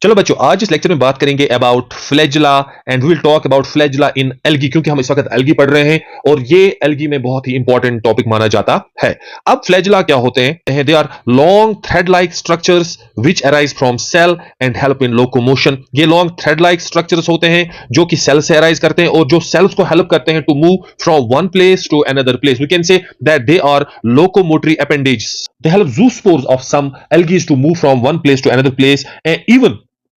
चलो बच्चों, आज इस लेक्चर में बात करेंगे about flagella and we will talk about flagella in algae, क्योंकि हम इस वक्त एल्गी पढ़ रहे हैं और ये एल्गी में बहुत ही इंपॉर्टेंट टॉपिक माना जाता है। अब फ्लैजिला क्या होते हैं? They are long thread like structures which arise from cell and help in locomotion. ये लॉन्ग थ्रेड लाइक स्ट्रक्चर्स होते हैं जो कि सेल से अराइज करते हैं और जो सेल्स को हेल्प करते हैं to move from one place to another place. We can say that they are locomotory appendage. They help zoospores of some algae to move from one place to another place, and even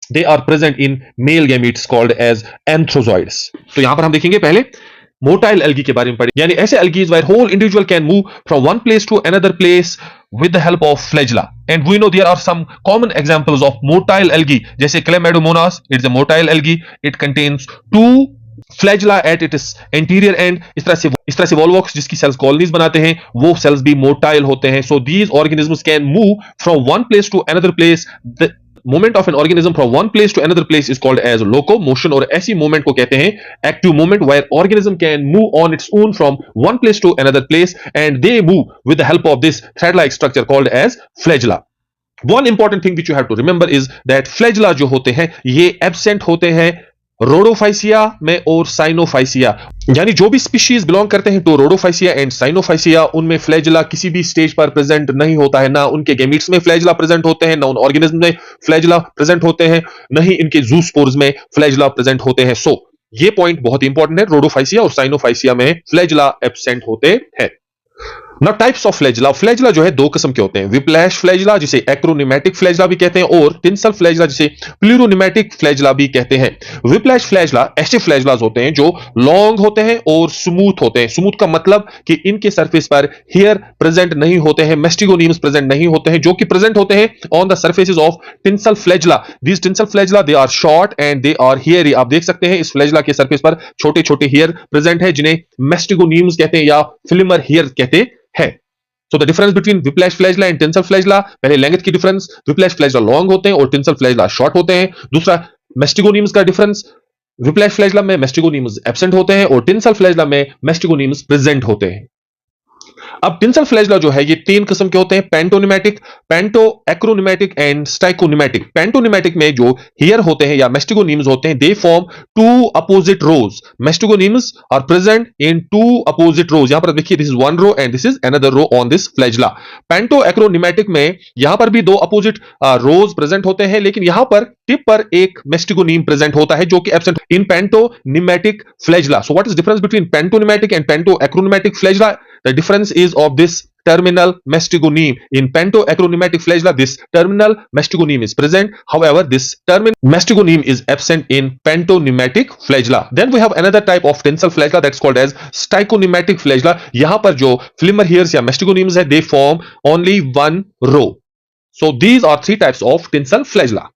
they are present in male gametes called as anthrozoids. तो यहां पर हम देखेंगे पहले motile algae के बारे में पढ़ेंगे, यानी ऐसे algaes where whole individual can move from one place to another place with the help of flagella. And we know there are some common examples of motile algae, जैसे Chlamydomonas, it's a motile algae. It contains two flagella at its anterior and. इस तरह से Volvox जिसकी sales colonies बनाते हैं वो sales भी motile होते हैं। So these organisms can move from one place to another place. The movement of an organism from one place to another place is called as locomotion, और ऐसी movement को कहते हैं active movement, where organism can move on its own from one place to another place and they move with the help of this thread like structure called as flagella. One important thing which you have to remember is that flagella जो होते हैं ये absent होते हैं रोडोफाइसिया में और साइनोफाइसिया, यानी जो भी स्पीशीज बिलोंग करते हैं टू रोडोफाइसिया एंड साइनोफाइसिया उनमें फ्लैजिला किसी भी स्टेज पर प्रेजेंट नहीं होता है। ना उनके गैमीट्स में फ्लैजिला प्रेजेंट होते हैं, ना उन ऑर्गेनिज्म में फ्लैजिला प्रेजेंट होते हैं, न ही इनके जूस्पोर्स में फ्लैजिला प्रेजेंट होते हैं। सो ये पॉइंट बहुत इंपॉर्टेंट है, रोडोफाइसिया और साइनोफाइसिया में फ्लैजिला एब्सेंट होते हैं। Now types of flagella. Flagella जो है दो किस्म के होते हैं, whiplash flagella जिसे acronym flagella भी कहते हैं और tinsel flagella जिसे pleuronematic flagella भी कहते हैं। whiplash flagella ऐसे flagellas होते हैं जो long होते हैं और smooth होते हैं। smooth का मतलब कि इनके सरफेस पर hair present नहीं होते हैं, mestigoniums present नहीं होते हैं, जो कि present होते हैं on the surfaces of tinsel flagella. These tinsel flagella they are short and they are hairy. आप देख सकते हैं इस flagella के सरफेस पर छोटे छोटे hair present है जिन्हें mestigoniums कहते हैं या फिल्मर hair कहते है। So the difference between whiplash flagella and tinsel flagella, पहले लेंथ की डिफरेंस, whiplash flagella लॉन्ग होते हैं और tinsel flagella शॉर्ट होते हैं। दूसरा mestigoniums का डिफरेंस, whiplash flagella में mestigoniums एब्सेंट होते हैं और tinsel flagella में mestigoniums प्रेजेंट होते हैं। अब टिंसल फ्लैजिला जो है ये तीन किस्म के होते हैं, पेंटोनिमेटिक, पेंटो एक्रोनिमेटिक एंड स्टाइकोनिमेटिक। पेंटोनिमेटिक में जो हेयर होते हैं या मेस्टिगोनीम्स होते हैं they form two opposite rows. Mastigonemes are present in two opposite rows. यहां पर देखिए this is one row and this is another row on this flagella. Pantacronematic में यहां पर भी दो अपोजिट रोज प्रेजेंट होते हैं, लेकिन यहां पर टिप पर एक मेस्टिगोनीम प्रेजेंट होता है जो कि absent in pantonematic flagella. So what is difference between pantonematic and pantacronematic flagella? The difference is of this terminal mestigonium. In pentoacronymatic flagella, this terminal mestigonium is present. However, this terminal mestigonium is absent in pentonymatic flagella. Then we have another type of tinsel flagella that's called as steichonymatic flagella. यहाँ पर जो flimmer hairs या mestigoniums है, they form only one row. So these are three types of tinsel flagella.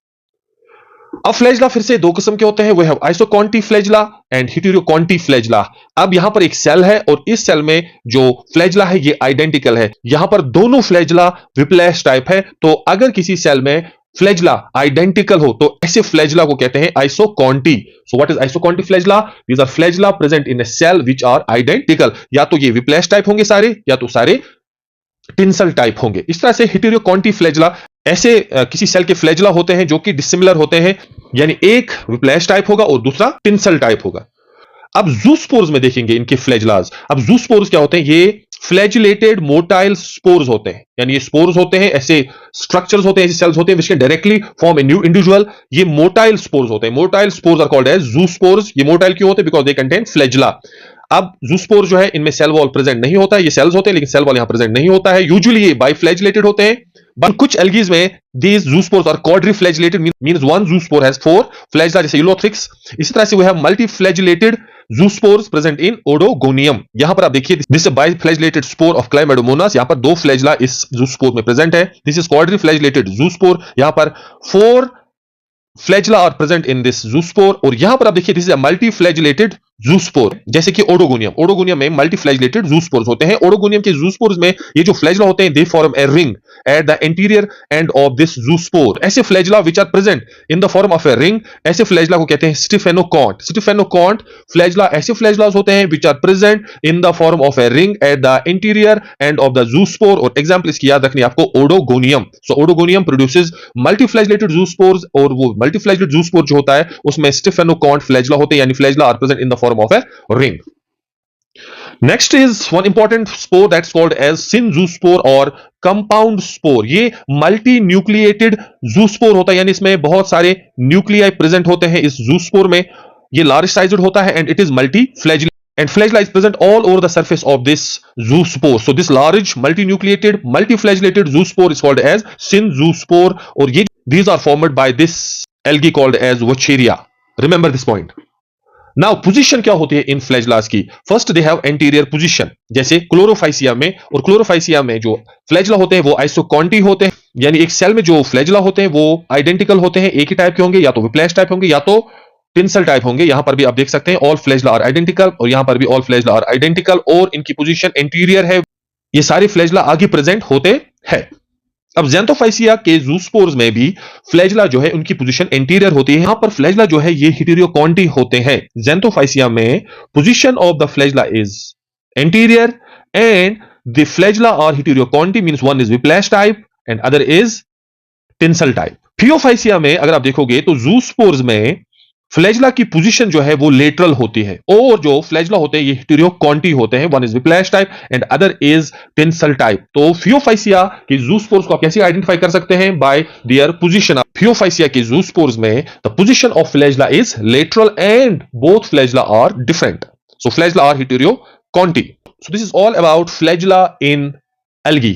अब flagella फिर से दो किस्म के होते हैं, वे हैव आइसोकॉन्टी फ्लैजिला एंड हेटेरोकॉन्टी फ्लैजिला। अब यहां पर एक सेल है और इस सेल में जो फ्लैजिला है ये आइडेंटिकल है। यहां पर दोनों फ्लैजिला विप्लैश टाइप है, तो अगर किसी सेल में फ्लैजिला आइडेंटिकल हो तो ऐसे फ्लैजिला को कहते हैं isokontae. So what is isokontae flagella? These are flagella present in a cell which are identical. या तो ये विप्लैश टाइप होंगे सारे, या तो सारे टिंसल टाइप होंगे। इस तरह से हेटेरोकॉन्टी फ्लैजिला ऐसे किसी सेल के फ्लैजिला होते हैं जो कि डिसिमिलर होते हैं, यानी एक विप्लैश टाइप होगा और दूसरा टिंसल टाइप होगा। अब जूस्पोर्स में देखेंगे इनके फ्लैजिलाज। अब जूस्पोर्स क्या होते हैं? ये फ्लैजिलेटेड मोटाइल स्पोर्स होते हैं, यानी ये स्पोर्स होते हैं, ऐसे स्ट्रक्चर्स होते हैं, ऐसे सेल्स होते हैं which can directly form a new individual। ये मोटाइल स्पोर्स होते हैं। Motile spores are called as zoospores. ये मोटाइल क्यों होते हैं? Because they contain flagella. अब जूस्पोर जो है इनमें सेल वॉल प्रेजेंट नहीं होता है, ये सेल्स होते हैं लेकिन सेल वॉल यहां प्रेजेंट नहीं होता है। यूजुअली ये बाइफ्लैजिलेटेड होते हैं, बट कुछ एल्गीज में these zoospores are quadriflagellated, means one zoospore has four flagella, जैसे यूलोथ्रिक्स। इसी तरह से we have multiflagellated zoospores present in Odogonium। यहां पर आप देखिए this is a biflagellated spore of Chlamydomonas। यहां पर दो फ्लैजिला इस जूस्पोर में प्रेजेंट है। This is quadriflagellated zoospore। यहां पर four flagella are present in this zoospore। और यहां पर आप देखिए this is a multiflagellated zoospore, जैसे कि ओडोगोनियम। ओडोगोनियम में मल्टीफ्लैजिलेटेड जूस्पोर्स होते हैं। ओडोगोनियम के जूस्पोर्स में ये जो फ्लैजिला होते हैं, they form a ring at the interior end of this zoospore. ऐसे flagella which are present in the form of a ring, ऐसे फ्लैजिला को कहते हैं स्टिफेनोकॉन्ट। स्टिफेनोकॉन्ट फ्लैजिला ऐसे फ्लैजिलास होते हैं which are present in the form of a ring at the interior end of the zoospore. और example इसकी याद रखनी है आपको, oedogonium. So oedogonium produces multiflagellated zoospores, और वो मल्टीफ्लैजिलेटेड जूस्पोर जो होता है उसमें स्टिफेनोकॉन्ट फ्लैजिला होते हैं, यानी flagella are present in the form of a ring. Next is one important spore that's called as synzoospore और compound spore। ये मल्टी न्यूक्लिएटेड जूस्पोर होता है, यानी इसमें बहुत सारे न्यूक्लियाई प्रेजेंट होते हैं इस जूस्पोर में। ये लार्ज साइज्ड होता है and it is multi flagellated and flagella is present all over the surface of this zoospore. So this large multinucleated multiflagellated zoospore is called as synzoospore, और ये these are formed by this algae called as Wucheria. Remember this point. Now position क्या होती है इन फ्लैजिलास की? First they have anterior position, जैसे क्लोरोफाइसिया में। और क्लोरोफाइसिया में जो फ्लैजिला होते हैं वो आइसोकॉन्टी होते हैं, यानी एक सेल में जो फ्लैजिला होते हैं वो आइडेंटिकल होते हैं, एक ही टाइप के होंगे, या तो विप्लैश टाइप होंगे या तो टिंसल टाइप होंगे। यहां पर भी आप देख सकते हैं ऑल फ्लैजिला आर आइडेंटिकल, और यहां पर भी ऑल फ्लैजिला आर आइडेंटिकल, और इनकी पोजीशन एंटीरियर है। ये सारे फ्लैजिला आगे प्रेजेंट होते हैं। अब ज़ैंथोफाइसिया के जूस्पोर्स में भी फ्लैजिला जो है उनकी पोजीशन इंटीरियर होती है। यहां पर फ्लैजिला जो है ये हेटेरोकॉन्टी होते हैं। ज़ैंथोफाइसिया में position of the flagella is interior and the flagella are heterokontae, means one is whiplash type and other is tinsel type. Phaeophyceae में अगर आप देखोगे तो जूस्पोर्स में फ्लैजिला की पोजीशन जो है वो लेटरल होती है, और जो फ्लैजिला होते हैं ये हेटेरोकॉन्टी होते हैं, one is whiplash type and other is tinsel type. तो फियोफाइसिया के जूस्पोर्स को आप कैसे आइडेंटिफाई कर सकते हैं? Bye their position. फियोफाइसिया के जूस्पोर्स में the position of flagella is lateral and both flagella are different, so flagella are heterokontae. So this is all about flagella in algae.